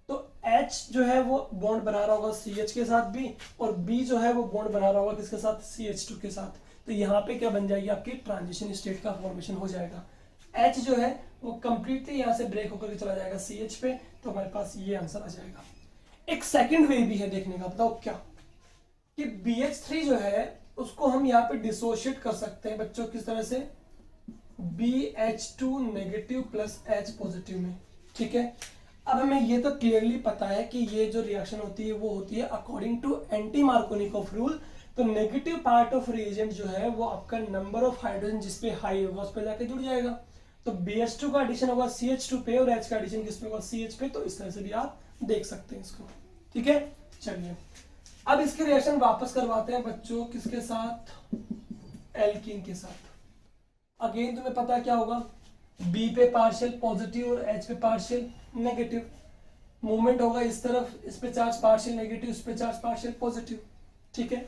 तो H जो है वो बॉन्ड बना रहा होगा CH के साथ भी, और B जो है वो बॉन्ड बना रहा होगा किसके साथ, CH2 के साथ। तो यहाँ पे क्या बन जाएगी, आपकी ट्रांजिशन स्टेट का फॉर्मेशन हो जाएगा। H जो है वो कंप्लीटली यहाँ से ब्रेक होकर के चला जाएगा CH पे, तो हमारे पास ये आंसर आ जाएगा। एक सेकंड वे भी है देखने का, बताओ क्या, कि BH3 जो है उसको हम यहाँ पे डिसोशिएट कर सकते हैं बच्चों किस तरह से, BH2 negative plus H positive में। ठीक है, अब हमें ये तो क्लियरली पता है कि ये जो रिएक्शन होती है वो होती है according to anti Markovnikov rule. तो नेगेटिव पार्ट ऑफ रिएजेंट जो है वो आपका नंबर ऑफ हाइड्रोजन जिसपे हाई होगा उस पर जाके जुड़ जाएगा। तो BH2 का एडिशन होगा CH2 पे और H का एडिशन किस पे होगा, CH पे। तो इस तरह से भी आप देख सकते हैं इसको। ठीक है, चलिए अब इसके रिएक्शन वापस करवाते हैं बच्चों किसके साथ, एल्कीन के साथ। अगेन तुम्हें पता क्या होगा, B पे पार्शियल पॉजिटिव और H पे पार्शियल नेगेटिव। मूवमेंट होगा इस तरफ, इस पे चार्ज पार्शियल नेगेटिव, इस पे चार्ज पार्शियल पॉजिटिव। ठीक है,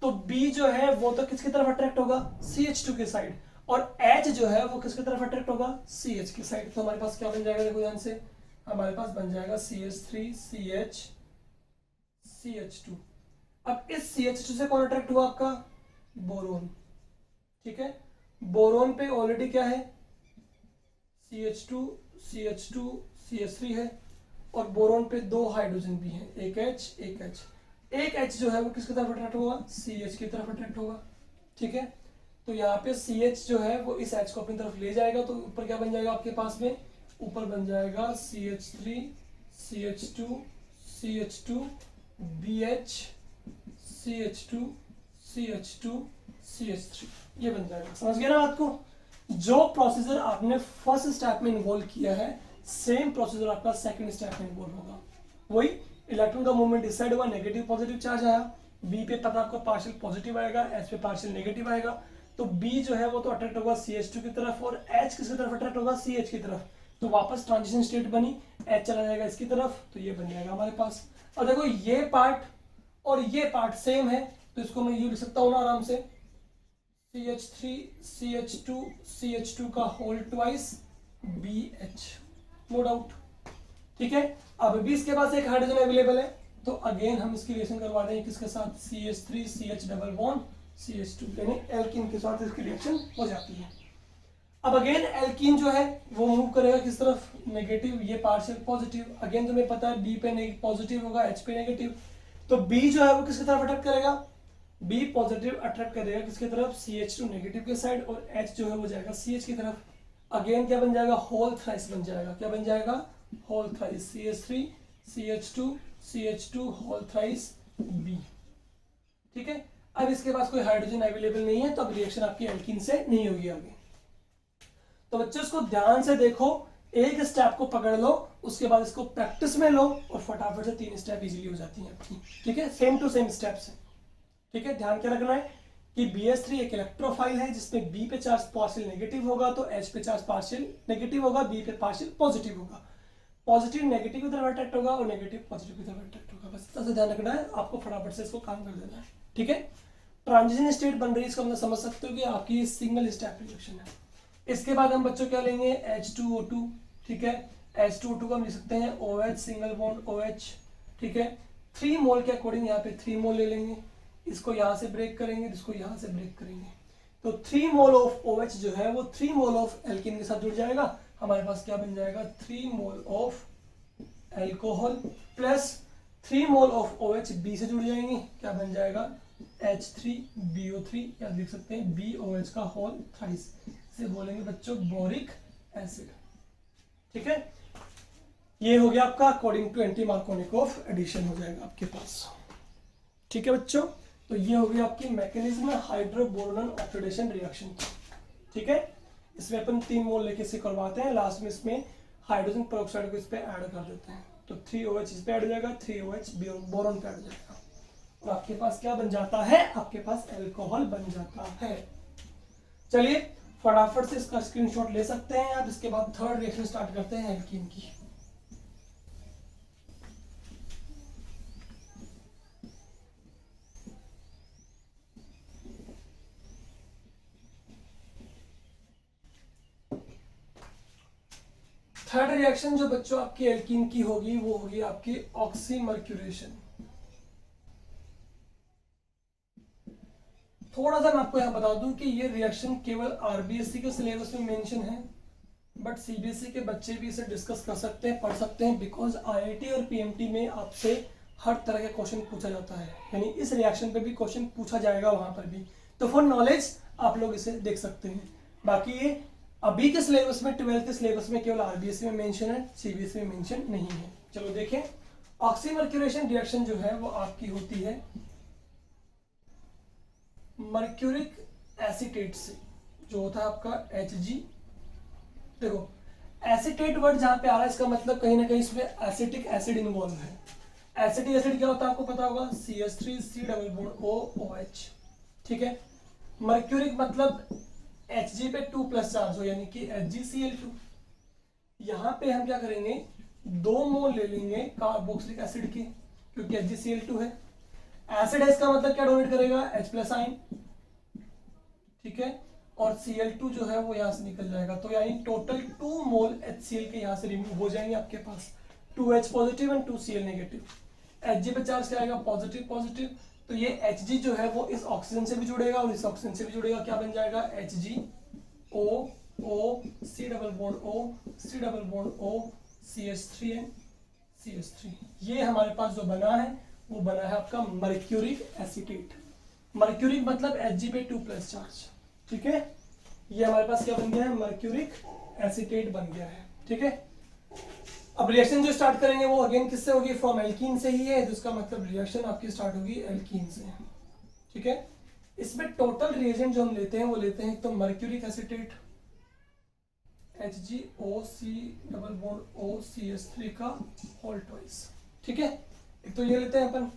तो B जो है वो तो किसकी तरफ अट्रैक्ट होगा, CH2 के साइड, और H जो है वो किसकी तरफ अट्रैक्ट होगा, CH की साइड। तो हमारे पास क्या बन जाएगा, देखो ध्यान से, हमारे पास बन जाएगा CH3 CH CH2। अब इस CH2 से कौन अट्रैक्ट हुआ, आपका बोरोन। ठीक है, बोरोन पे ऑलरेडी क्या है, CH2 CH2 CH3 है, और बोरोन पे दो हाइड्रोजन भी हैं, एक H एक H। एक H जो है वो किसकी तरफ अट्रैक्ट होगा, CH की तरफ अट्रैक्ट होगा। ठीक है, तो यहाँ पे CH जो है वो इस H को अपनी तरफ ले जाएगा, तो ऊपर क्या बन जाएगा आपके पास में, ऊपर बन जाएगा CH3 CH2 CH2 BH CH2 CH2 CH3, ये बन जाएगा। समझ गया ना बात को। जो प्रोसीजर आपने फर्स्ट स्टेप में इन्वॉल्व किया है, सेम प्रोसीजर आपका सेकंड स्टेप में इन्वॉल्व होगा। वही इलेक्ट्रॉन का मूवमेंट डिसाइड हुआ, नेगेटिव पॉजिटिव चार्ज आया, B पे पता आपको पार्शियल पॉजिटिव आएगा, H पे पार्शियल नेगेटिव आएगा। तो B जो है वो तो अट्रैक्ट होगा CH2 की तरफ, और H किसकी तरफ अट्रैक्ट होगा, CH की तरफ। तो वापस ट्रांजिशन स्टेट बनी, H चला जाएगा इसकी तरफ, तो ये बन जाएगा हमारे पास। और देखो ये पार्ट और ये पार्ट सेम है, तो इसको मैं ये लिख सकता हूँ ना आराम से, CH3 CH2 CH2 का whole twice BH, no doubt. ठीक है, अब भी इसके पास एक हाइड्रोजन अवेलेबल है, तो अगेन हम इसकी रिएक्शन करवा देंगे किसके साथ, CH3 CH double bond CH2, यानी एल्कीन के साथ इसकी रिएक्शन हो जाती है। अब अगेन एल्कीन जो है वो मूव करेगा किस तरफ, नेगेटिव, ये पार्शियल पॉजिटिव। अगेन तुम्हें पता है B पे पॉजिटिव होगा, H पे नेगेटिव। तो B जो है वो किसकी तरफ अट्रैक्ट करेगा, B पॉजिटिव अट्रैक्ट करेगा किसकी तरफ, CH2 नेगेटिव के साइड, और H जो है वो जाएगा CH की तरफ। अगेन क्या बन जाएगा, होल थ्राइस बन जाएगा। क्या बन जाएगा, whole thrice, CH3 CH2 CH2 whole thrice B। ठीक है, अब इसके पास कोई हाइड्रोजन अवेलेबल नहीं है, तो अब रिएक्शन आपकी एल्कीन से नहीं होगी आगे। तो बच्चों इसको ध्यान से देखो, एक स्टेप को पकड़ लो, उसके बाद इसको प्रैक्टिस में लो, और फटाफट से 3 स्टेप इजीली हो जाती हैं आपकी। ठीक है, सेम टू सेम स्टेप्स है। ठीक है, ध्यान क्या रखना है कि BH3 एक इलेक्ट्रोफाइल है, जिसमें B पे चार्ज पार्शियल नेगेटिव होगा, तो H पे चार्ज पार्शियल नेगेटिव होगा, B पे पार्शियल पॉजिटिव होगा। पॉजिटिव नेगेटिव की तरफ अट्रैक्ट होगा और नेगेटिव पॉजिटिव की तरफ अट्रैक्ट होगा। बस इतना सा ध्यान रखना है आपको, फटाफट से इसको काम कर देना है। ठीक है, ट्रांजिशन स्टेट बन रही है, इसका मतलब समझ सकते हो कि आपकी सिंगल स्टेप रिएक्शन है। इसके बाद हम बच्चों क्या लेंगे, H2O2। ठीक है, H2O2 को हम लिख सकते हैं OH सिंगल बॉन्ड OH। ठीक है, 3 मोल के अकॉर्डिंग यहाँ पे 3 मोल ले लेंगे, इसको यहाँ से ब्रेक करेंगे, इसको यहाँ से ब्रेक करेंगे। तो 3 मोल ऑफ OH जो है वो 3 मोल ऑफ एल्कीन के साथ जुड़ जाएगा। हमारे पास क्या बन जाएगा, 3 mole of alcohol plus 3 mole of OH B से जुड़ जाएंगे, क्या बन जाएगा, H3BO3, या लिख सकते हैं BOH का होल थ्राइस, से बोलेंगे बच्चों बोरिक एसिड। ठीक है, ये हो गया आपका according to anti Markovnikov addition हो जाएगा आपके पास। ठीक है बच्चों, तो ये हो गई आपकी मैकेनिज्म हाइड्रोबोरोन ऑक्सीडेशन रिएक्शन की। ठीक है, इसमें अपन 3 मोल लेके इसे करवाते हैं, लास्ट में इसमें हाइड्रोजन पेरोक्साइड को इस पे ऐड कर देते हैं। तो 3OH इस पे ऐड हो जाएगा, 3OH बोरॉन पे ऐड हो जाएगा, और आपके पास क्या बन जाता है, आपके पास अल्कोहल बन जाता है। चलिए फटाफट से इसका स्क्रीनशॉट ले सकते हैं आप। इसके बाद थर्ड रिएक्शन स्टार्ट करते हैं एल्कीन की। थर्ड रिएक्शन जो बच्चों आपकी एल्कीन की होगी वो होगी आपकी ऑक्सीमर्क्यूरेशन। थोड़ा सा मैं आपको यहां बता दूं कि ये रिएक्शन केवल आरबीएससी के सिलेबस में मेंशन है, बट सीबीएसई के बच्चे भी इसे डिस्कस कर सकते हैं, पढ़ सकते हैं, बिकॉज आईआईटी और पीएमटी में आपसे हर तरह के क्वेश्चन पूछा जाता है, यानी इस रिएक्शन पे भी क्वेश्चन पूछा जाएगा वहां पर भी। तो फॉर नॉलेज आप लोग इसे देख सकते हैं। बाकी ये अभी के सिलेबस में, 12th के सिलेबस में केवल आरबीएससी में मेंशन है, सीबीएसई में मेंशन नहीं है। चलो देखें, ऑक्सीमर्क्यूरेशन रिएक्शन जो है वो आपकी होती है मर्क्यूरिक एसीटेट से, जो होता है आपका Hg। देखो एसीटेट वर्ड जहां पे आ रहा है इसका मतलब कहीं ना कहीं इसमें एसिटिक एसिड इन्वॉल्व है। एसिटिक एसिड क्या होता है आपको पता होगा, CH3C+OH, ठीक है। मर्क्यूरिक मतलब Hg पे 2+ चार्ज हो, यानी कि HgCl2। यहां पे हम क्या करेंगे, 2 मोल ले लेंगे कार्बोक्सिलिक एसिड के, क्योंकि HgCl2 है। एसिड है इसका मतलब क्या डोनेट करेगा, H+ आयन, ठीक है, और Cl2 जो है वो यहां से निकल जाएगा, तो यानी टोटल 2 मोल HCl के यहां से रिमूव हो जाएंगे आपके पास, 2H positive and 2Cl negative. Hg पे चार्ज क्या आएगा, पॉजिटिव पॉजिटिव, तो ये Hg जो है वो इस ऑक्सीजन से भी जुड़ेगा और इस ऑक्सीजन से भी जुड़ेगा, क्या बन जाएगा, HgO O C double bond O C double bond O CH3 and CH3। ये हमारे पास जो बना है वो बना है आपका मर्क्यूरिक एसीटेट। मर्क्यूरिक मतलब Hg पे 2+ चार्ज, ठीक है। ये हमारे पास क्या बन गया है, मर्क्यूरिक एसीटेट बन गया है, ठीक है। अब रिएक्शन जो स्टार्ट करेंगे वो अगेन किससे होगी, फ्रॉम एल्कीन से ही है, जिसका मतलब रिएक्शन आपकी स्टार्ट होगी एल्कीन से, ठीक है। इसमें टोटल रिएजेंट जो हम लेते हैं वो लेते हैं तो mercuric acetate HgOC double bond OCH3 का होल ट्वाइस, ठीक है। एक तो ये लेते हैं अपन,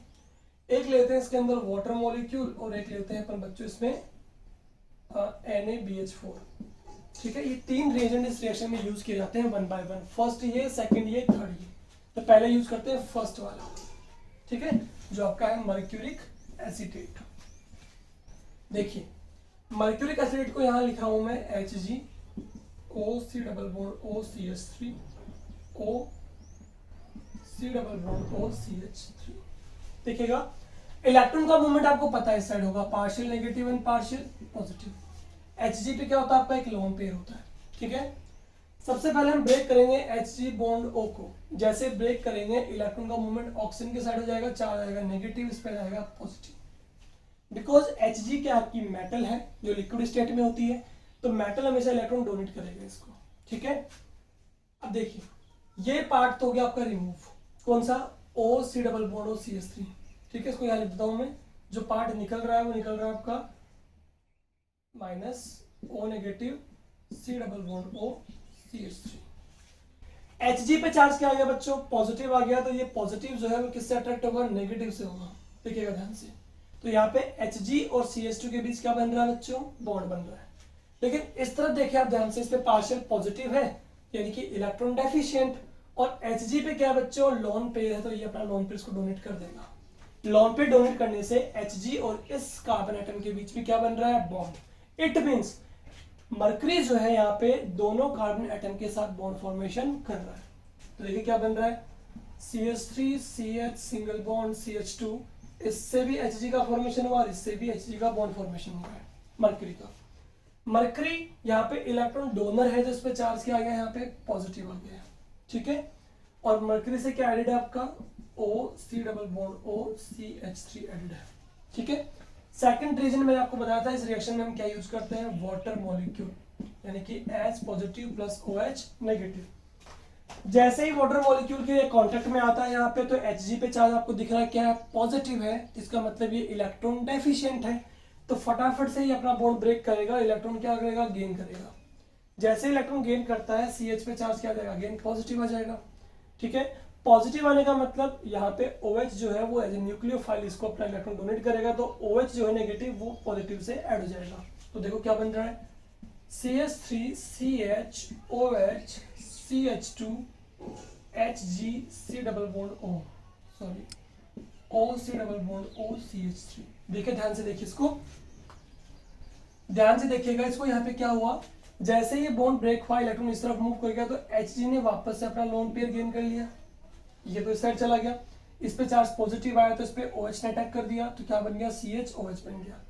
एक लेते हैं इसके अंदर वाटर मॉलिक्यूल, और एक लेते हैं अपन बच्चों इसमें NaBH4, ठीक है। ये 3 रिएजेंट इस रिएक्शन में यूज किए जाते हैं 1 by 1, फर्स्ट ये, सेकंड ये, थर्ड ये। तो पहले यूज करते हैं फर्स्ट वाला, ठीक है, जो आपका है मर्क्यूरिक एसीटेट। देखिए मर्क्यूरिक एसीटेट को यहां लिखा हूं मैं HgOC double bond OCH3 OC double bond OCH3। देखिएगा इलेक्ट्रॉन का मूवमेंट आपको पता है इस साइड होगा, partial negative and partial positive. Hg पे क्या होता है आपका एक लोन पेयर होता है, ठीक है। सबसे पहले हम ब्रेक करेंगे Hg बॉन्ड O को, जैसे ब्रेक करेंगे इलेक्ट्रॉन का मूवमेंट ऑक्सीजन के साइड हो जाएगा, चार्ज आएगा नेगेटिव, इस पे जाएगा पॉजिटिव। बिकॉज Hg क्या आपकी मेटल है जो लिक्विड स्टेट में होती है, तो मेटल हमेशा इलेक्ट्रॉन डोनेट करेगा इसको, ठीक है। अब देखिए ये पार्ट तो हो गया आपका रिमूव, कौन सा, OC डबल बॉन्ड OCH3, ठीक है। इसको यहां लिख देता हूं मैं, जो पार्ट निकल रहा है वो निकल रहा है आपका -O negative C double bond OCH3। Hg पे चार्ज क्या आ गया बच्चों, पॉजिटिव आ गया, तो ये पॉजिटिव जो है वो किससे अट्रैक्ट होगा, नेगेटिव से होगा, देखिएगा ध्यान से। तो यहाँ पे Hg और CH2 के बीच क्या बन रहा है बच्चों, बॉन्ड बन रहा है। लेकिन इस तरफ देखिए आप ध्यान से, इस पे पार्शियल पॉजिटिव है यानी कि इलेक्ट्रॉन डेफिशिएंट, और Hg पे क्या बच्चों, लोन पेयर है, तो ये अपना लोन पेयर इसको डोनेट कर देगा। लोन पेयर डोनेट करने से Hg और इस कार्बन एटम के बीच में क्या बन रहा है, बॉन्ड। इट मींस मरकरी जो है यहाँ पे दोनों कार्बन एटम के साथ बॉन्ड फॉर्मेशन कर रहा है। तो देखिए क्या बन रहा है, CH3 CH single bond CH2, इससे भी Hg का फॉर्मेशन हुआ और इससे भी Hg का बॉन्ड फॉर्मेशन हुआ है मरकरी का। मरकरी यहाँ पे इलेक्ट्रॉन डोनर है, तो इस पे चार्ज क्या आ गया, यहाँ पे पॉजिटिव आ गया, ठीक है। और मरकरी से क्या एडेड है आपका, OC double bond OCH3 added है, ठीक है। सेकंड रीजन मैंने आपको बताया था, इस रिएक्शन में हम क्या यूज करते हैं, वाटर मॉलिक्यूल, यानी कि H positive plus OH negative. जैसे ही वाटर मॉलिक्यूल के कांटेक्ट में आता है यहाँ पे, तो Hg पे चार्ज आपको दिख रहा है क्या है, पॉजिटिव है, इसका मतलब ये इलेक्ट्रॉन डेफिशिएंट है, तो फटाफट से ही अपना बॉन्ड ब्रेक करेगा, इलेक्ट्रॉन क्या करेगा, गेन करेगा। जैसे इलेक्ट्रॉन गेन करता है CH पे चार्ज क्या आ जाएगा, गेन पॉजिटिव आ जाएगा, ठीक है। पॉजिटिव आने का मतलब यहाँ पे OH जो है वो एज ए न्यूक्लियोफाइल इसको अपना इलेक्ट्रॉन डोनेट करेगा, तो OH जो है नेगेटिव वो पॉजिटिव से ऐड हो जाएगा। तो देखो क्या बन रहा है, CH3CH OH CH2 Hg C double bond O, sorry OC double bond OCH3। देखिए ध्यान से देखिए इसको, ध्यान से देखिएगा इसको। यहाँ पे क्या हुआ, जैसे ये बॉन्ड ब्रेक हुआ, इलेक्ट्रॉन इस तरफ मूव कर गया, तो Hg ने वापस से अपना लोन पेयर गेन कर लिया, ये तो इस साइड चला गया, इस पे चार्ज पॉजिटिव आया तो इस पे OH ने अटैक कर दिया, तो क्या बन गया, CHOH बन गया।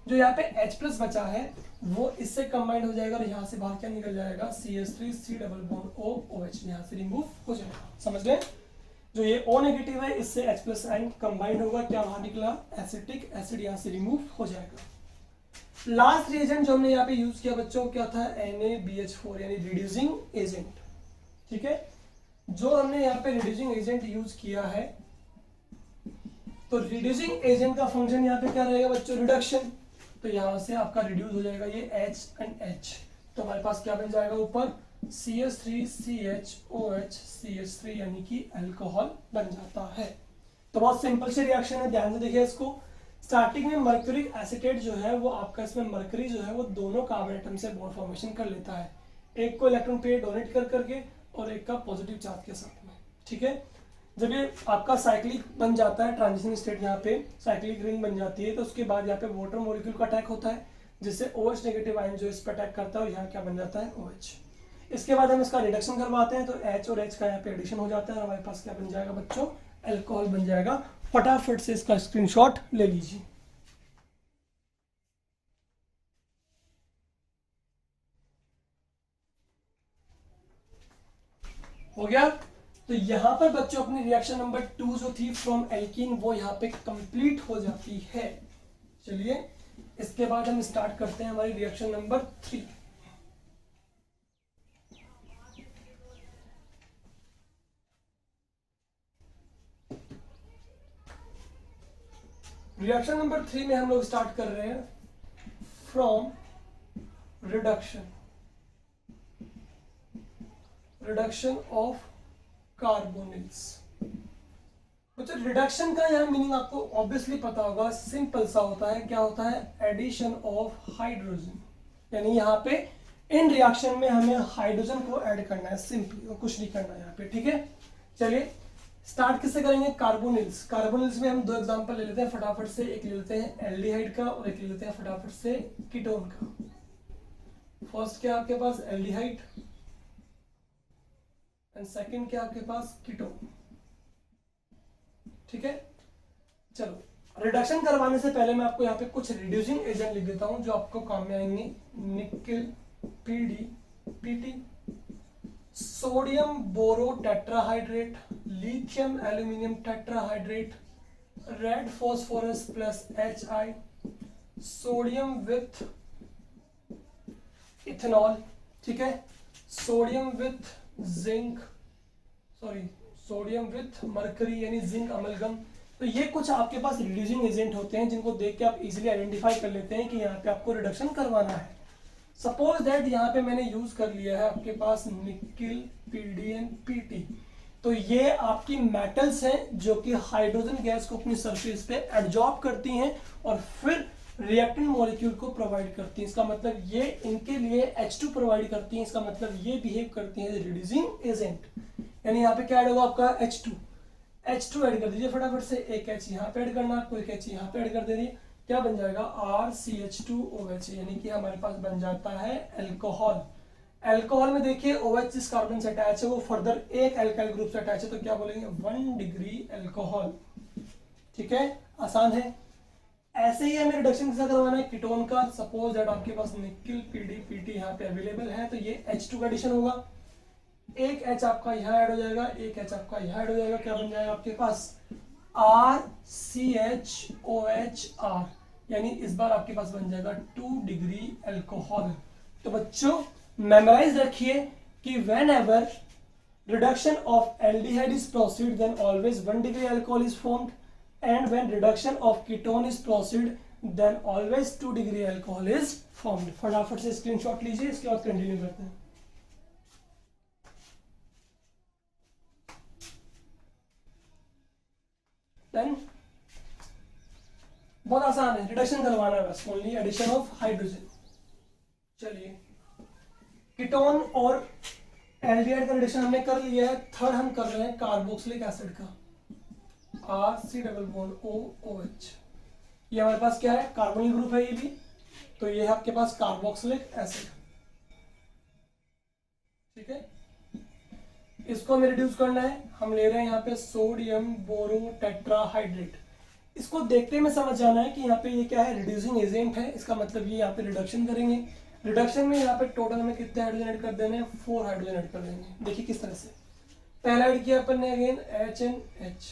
जो यहाँ पे H प्लस बचा है वो इससे कंबाइंड हो जाएगा और यहाँ से बाहर क्या निकल जाएगा, CH3 C double bond O OH यहाँ से रिमूव हो जाएगा। समझ गए, जो ये O नेगेटिव है इससे H प्लस आयन कंबाइंड होगा, क्या बाहर निकला, एसिटिक एसिड यहाँ से रिमूव हो जाएगा। लास्ट रिएजेंट जो हमने यहाँ पे यूज किया बच्चों क्या था, NaBH4 यानी रिड्यूसिंग एजेंट। ठीक है, जो हमने यहाँ पे रिड्यूसिंग एजेंट यूज किया है, तो रिड्यूसिंग एजेंट का फंक्शन यहाँ पे क्या रहेगा बच्चों, रिडक्शन। तो यहाँ से आपका रिड्यूस हो जाएगा ये H एंड H, तो हमारे पास क्या बन जाएगा ऊपर, CH3CHOH CH3 यानी कि अल्कोहल बन जाता है। तो बहुत सिंपल से रिएक्शन है, ध्यान से देखिए इसको। स्टार्टिंग में मर्क्यूरिक एसीटेट जो है वो आपका, इसमें मर्करी जो है वो दोनों कार्बन एटम से बॉन्ड फॉर्मेशन कर लेता है, एक को इलेक्ट्रॉन पेयर डोनेट कर करके और एक का पॉजिटिव चार्ज के साथ में। ठीक है, जब ये आपका साइक्लिक बन जाता है, ट्रांजिशन स्टेट यहाँ पे साइक्लिक रिंग बन जाती है, तो उसके बाद यहाँ पे वाटर मॉलिक्यूल का अटैक होता है, जिससे OH नेगेटिव आयन जो इस पर अटैक करता है और यहाँ क्या बन जाता है, OH। इसके बाद हम इसका रिडक्शन करवाते हैं, तो H और H का यहाँ पे एडिशन हो जाता है और हमारे पास क्या बन जाएगा बच्चों, अल्कोहल बन जाएगा। फटाफट से इसका स्क्रीनशॉट ले लीजिए। हो गया, तो यहां पर बच्चों अपनी रिएक्शन नंबर 2 जो थी फ्रॉम एल्कीन वो यहाँ पे कंप्लीट हो जाती है। चलिए इसके बाद हम स्टार्ट करते हैं हमारी रिएक्शन नंबर 3। रिएक्शन नंबर 3 में हम लोग स्टार्ट कर रहे हैं फ्रॉम रिडक्शन ऑफ कार्बोनिल्स। बच्चों रिडक्शन का यहाँ मीनिंग आपको ऑब्वियसली पता होगा, सिंपल सा होता है, क्या होता है, एडिशन ऑफ हाइड्रोजन। यानी यहाँ पे इन रिएक्शन में हमें हाइड्रोजन को ऐड करना है सिंपली, और कुछ नहीं करना है यहाँ पे। ठीक है, चलिए स्टार्ट किससे करेंगे, कार्बोनिल्स। कार्बोनिल्स में हम 2 एग्जांपल ले लेते हैं फटाफट से, एक ले लेते हैं एल्डिहाइड का और एक ले लेते हैं फटाफट से कीटोन का। फर्स्ट क्या आपके पास, एल्डिहाइड, एंड सेकंड क्या आपके पास, कीटोन। ठीक है, चलो रिडक्शन करवाने से पहले मैं आपको यहाँ पे कुछ रिड्यूसिंग एजेंट लिख देता हूं जो आपको काम में आएंगे। Nickel PdPt, sodium boro tetrahydrate, lithium aluminium tetrahydrate, red phosphorus plus HI, sodium with ethanol. ठीक है, sodium with zinc, sorry sodium with mercury यानी जिंक अमलगम। तो ये कुछ आपके पास रिड्यूसिंग एजेंट होते हैं जिनको देख के आप इजीली आइडेंटिफाई कर लेते हैं कि यहाँ पे आपको रिडक्शन करवाना है। सपोज दैट यहाँ पे मैंने यूज कर लिया है आपके पास निकिल Pd एंड Pt। तो ये आपकी मेटल्स हैं जो कि हाइड्रोजन गैस को अपनी सरफेस पे एब्जॉर्ब करती हैं और फिर रिएक्टेंट मॉलिक्यूल को प्रोवाइड करती हैं। इसका मतलब ये इनके लिए H2 प्रोवाइड करती हैं, इसका मतलब ये बिहेव करती हैं रिड्यूसिंग एजेंट। यानी यहाँ पे क्या ऐड होगा आपका H2 ऐड कर दीजिए फटाफट से, एक H यहाँ पे ऐड करना आपको, एक H यहाँ पे ऐड कर दीजिए, क्या बन जाएगा RCH2OH, यानी कि हमारे पास बन जाता है अल्कोहल। अल्कोहल में देखिए OH जिस कार्बन से अटैच है वो फर्दर एक अल्काइल ग्रुप से अटैच है, तो क्या बोलेंगे 1 डिग्री अल्कोहल। ठीक है, आसान है। ऐसे ही हमें रिडक्शन किसका करवाना है, कीटोन का। सपोज दैट आपके पास निकिल PdPt यहाँ पे अवेलेबल है, तो ये H2 का एडिशन होगा, एक H आपका यहाँ ऐड हो जाएगा, एक H आपका यहाँ ऐड हो जाएगा, क्या बन जाएगा आपके पास RCHOHR, यानी इस बार आपके पास बन जाएगा 2 डिग्री अल्कोहल। तो बच्चों मेमोराइज रखिए कि when ever reduction of aldehyde is proceed then always 1 degree alcohol is formed, and when reduction of ketone is proceed then always 2 degree alcohol is formed. फटाफट से स्क्रीनशॉट लीजिए, इसके बाद कंटिन्यू करते हैं। है, रिडक्शन करवाना है बस, ओनली एडिशन ऑफ हाइड्रोजन। चलिए कीटोन और एल्डिहाइड का रिडक्शन हमने कर लिया है। थर्ड हम कर रहे हैं कार्बोक्सिलिक एसिड का, RC डबल बॉन्ड OOH। ये हमारे पास क्या है, कार्बोनिल ग्रुप है ये भी, तो ये है आपके पास कार्बोक्सिलिक एसिड। ठीक है, इसको हमें रिड्यूस करना है। हम ले रहे हैं यहाँ पे सोडियम बोरो टेट्राहाइड्रेट। इसको देखते में समझ जाना है कि यहाँ पे ये क्या है, रिड्यूसिंग एजेंट है, इसका मतलब ये यहाँ पे रिडक्शन करेंगे। रिडक्शन में यहाँ पे टोटल हमें कितने हाइड्रोजन ऐड कर देने हैं, 4 हाइड्रोजन ऐड कर देंगे। देखिए किस तरह से, पहला ऐड किया अपन ने अगेन HNH,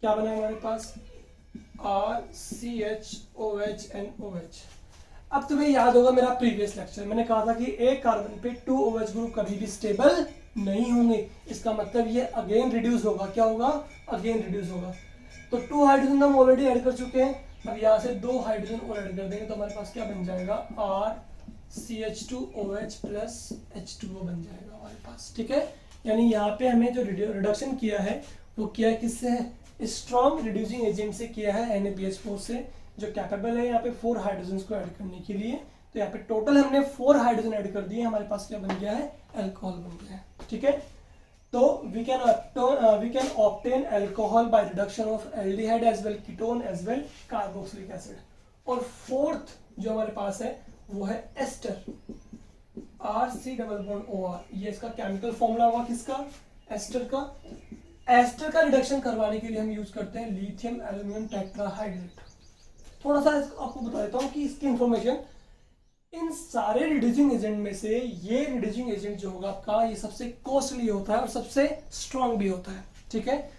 क्या बना हमारे पास RCHOHNOH। अब तुम्हें याद होगा मेरा प्रीवियस लेक्चर, मैंने कहा था कि एक कार्बन पे 2 OH ग्रुप कभी भी स्टेबल नहीं होंगे। इसका मतलब ये अगेन रिड्यूस होगा, क्या होगा, अगेन रिड्यूस होगा। तो 2 हाइड्रोजन हम ऑलरेडी ऐड कर चुके हैं, अब यहाँ से 2 हाइड्रोजन और ऐड कर देंगे तो हमारे पास क्या बन जाएगा, RCH2OH प्लस H2O बन जाएगा हमारे पास। ठीक है, यानी यहाँ पे हमें जो रिडक्शन किया है वो किया है किससे है, स्ट्रॉन्ग रिड्यूसिंग एजेंट से किया है, NaBH4 से, जो कैपेबल है यहाँ पे 4 हाइड्रोजन को ऐड करने के लिए। तो यहाँ पे टोटल हमने 4 हाइड्रोजन ऐड कर दिए, हमारे पास क्या बन गया है, अल्कोहल बन गया है। ठीक है, तो we can obtain alcohol by reduction of aldehyde as well ketone as well carboxylic acid। और फोर्थ जो हमारे पास है वो है ester, RC double bond OR। ये इसका केमिकल फॉर्मूला हुआ किसका, एस्टर का। एस्टर का रिडक्शन करवाने के लिए हम यूज करते हैं लिथियम एल्यूमिनियम टेट्राहाइड्रेट। थोड़ा सा आपको बता देता हूँ कि इसकी इंफॉर्मेशन, इन सारे रिड्यूसिंग एजेंट में से ये रिड्यूसिंग एजेंट जो होगा आपका, ये सबसे कॉस्टली होता है और सबसे स्ट्रॉन्ग भी होता है। ठीक है,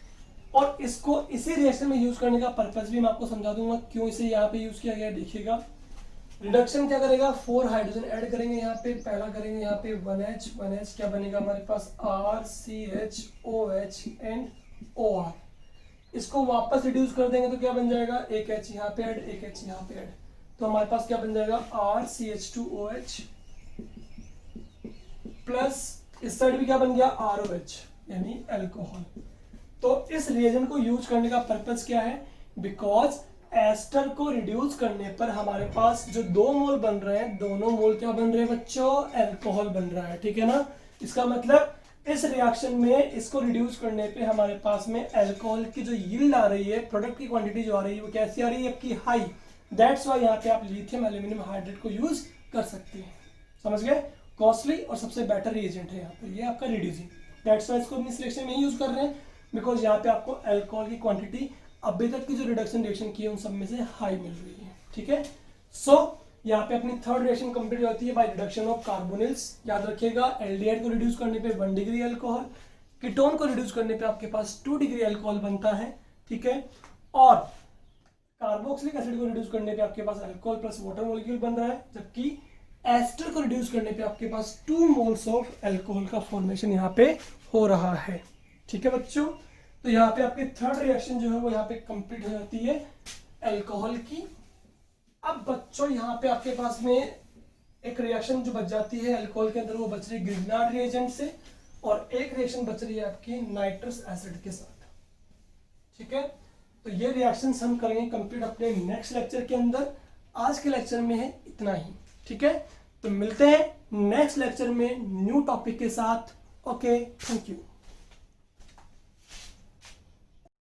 और इसको इसी रिएक्शन में यूज करने का पर्पस भी मैं आपको समझा दूंगा क्यों इसे यहाँ पे यूज किया गया। देखिएगा रिडक्शन क्या करेगा, 4 हाइड्रोजन ऐड करेंगे यहाँ पे, पहला करेंगे यहाँ पे 1H क्या बनेगा हमारे पास, RCHOH एंड OR। इसको वापस रिड्यूस कर देंगे तो क्या बन जाएगा, एक H यहाँ पे ऐड, एक H यहाँ पे ऐड, तो हमारे पास क्या बन जाएगा, RCH2OH प्लस इस साइड भी क्या बन गया, ROH यानी अल्कोहल। तो इस रिएजेंट को यूज करने का पर्पस क्या है, बिकॉज एस्टर को रिड्यूस करने पर हमारे पास जो 2 मोल बन रहे हैं, दोनों मोल क्या बन रहे हैं बच्चों, अल्कोहल बन रहा है। ठीक है ना, इसका मतलब इस रिएक्शन में इसको रिड्यूस करने पे हमारे पास में अल्कोहल की जो यील्ड आ रही है, प्रोडक्ट की क्वांटिटी जो आ रही है वो कैसी आ रही है आपकी, हाई। दैट्स वाई यहाँ पे आप लिथियम एल्यूमिनियम हाइड्रेट को यूज कर सकते हैं। समझ गए, कॉस्टली और सबसे बेटर रिएजेंट है यहाँ पे, ये आपका रिड्यूसिंग। दैट्स वाई इसको अपनी सिलेक्शन में यूज कर रहे हैं, बिकॉज यहाँ पे आपको अल्कोहल की क्वांटिटी अभी तक की जो रिडक्शन रिएक्शन की है उन सब में से हाई मिल रही है। ठीक है, सो यहाँ पे अपनी थर्ड रिएक्शन कंप्लीट होती है बाय रिडक्शन ऑफ कार्बोनिल्स। याद रखिएगा, एल्डिहाइड को रिड्यूस करने पे 1 डिग्री अल्कोहल, कीटोन को रिड्यूस करने पे आपके पास 2 डिग्री अल्कोहल बनता है। ठीक है, और कार्बोक्सिलिक एसिड को रिड्यूस करने पे आपके पास अल्कोहल प्लस वाटर मॉलिक्यूल बन रहा है, जबकि एस्टर को रिड्यूस करने पे आपके पास 2 मोल्स ऑफ अल्कोहल का फॉर्मेशन यहाँ पे हो रहा है। ठीक है बच्चों, तो यहाँ पे आपकी थर्ड रिएक्शन जो है वो यहाँ पे कंप्लीट हो जाती है अल्कोहल की। अब बच्चों यहाँ पे आपके पास में एक रिएक्शन जो बच जाती है अल्कोहल के अंदर, वो बच रही है ग्रिग्नार्ड रिएजेंट से, और एक रिएक्शन बच रही है आपकी नाइट्रस एसिड के साथ। ठीक है, तो ये रिएक्शंस हम करेंगे कंप्लीट अपने नेक्स्ट लेक्चर के अंदर। आज के लेक्चर में है इतना ही। ठीक है, तो मिलते हैं नेक्स्ट लेक्चर में न्यू टॉपिक के साथ। Okay, thank you.